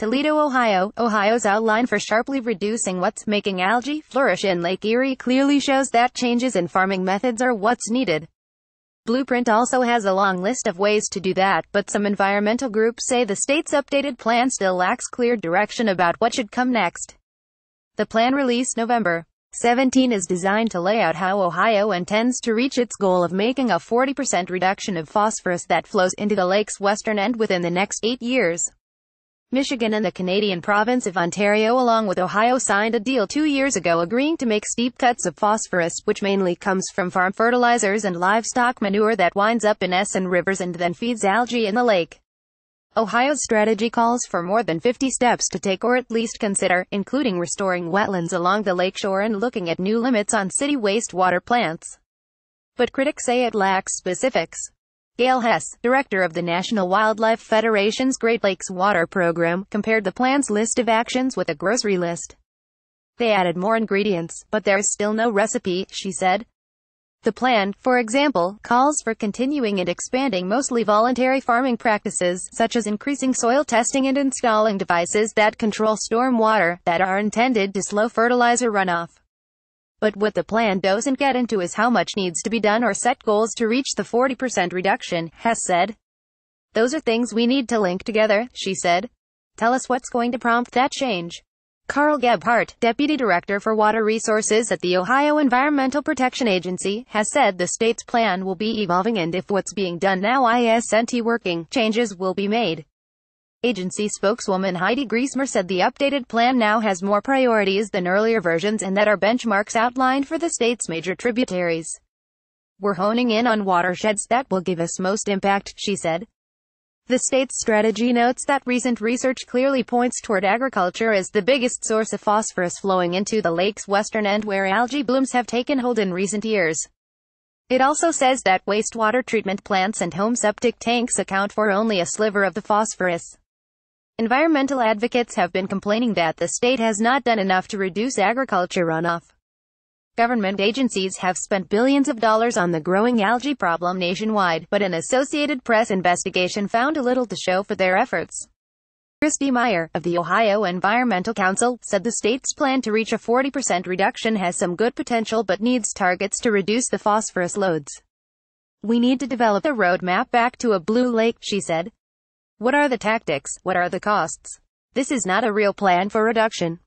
Toledo, Ohio. Ohio's outline for sharply reducing what's making algae flourish in Lake Erie clearly shows that changes in farming methods are what's needed. Blueprint also has a long list of ways to do that, but some environmental groups say the state's updated plan still lacks clear direction about what should come next. The plan, released November 17, is designed to lay out how Ohio intends to reach its goal of making a 40% reduction of phosphorus that flows into the lake's western end within the next 8 years. Michigan and the Canadian province of Ontario along with Ohio signed a deal 2 years ago agreeing to make steep cuts of phosphorus, which mainly comes from farm fertilizers and livestock manure that winds up in and rivers and then feeds algae in the lake. Ohio's strategy calls for more than 50 steps to take or at least consider, including restoring wetlands along the lakeshore and looking at new limits on city wastewater plants. But critics say it lacks specifics. Gail Hess, director of the National Wildlife Federation's Great Lakes Water Program, compared the plan's list of actions with a grocery list. They added more ingredients, but there's still no recipe, she said. The plan, for example, calls for continuing and expanding mostly voluntary farming practices, such as increasing soil testing and installing devices that control storm water, that are intended to slow fertilizer runoff. But what the plan doesn't get into is how much needs to be done or set goals to reach the 40% reduction, Hess said. Those are things we need to link together, she said. Tell us what's going to prompt that change. Carl Gebhardt, deputy director for water resources at the Ohio Environmental Protection Agency, has said the state's plan will be evolving and if what's being done now isn't working, changes will be made. Agency spokeswoman Heidi Griesmer said the updated plan now has more priorities than earlier versions and that are benchmarks outlined for the state's major tributaries. We're honing in on watersheds that will give us most impact, she said. The state's strategy notes that recent research clearly points toward agriculture as the biggest source of phosphorus flowing into the lake's western end where algae blooms have taken hold in recent years. It also says that wastewater treatment plants and home septic tanks account for only a sliver of the phosphorus. Environmental advocates have been complaining that the state has not done enough to reduce agriculture runoff. Government agencies have spent billions of dollars on the growing algae problem nationwide, but an Associated Press investigation found little to show for their efforts. Christy Meyer, of the Ohio Environmental Council, said the state's plan to reach a 40% reduction has some good potential but needs targets to reduce the phosphorus loads. We need to develop a roadmap back to a blue lake, she said. What are the tactics? What are the costs? This is not a real plan for reduction.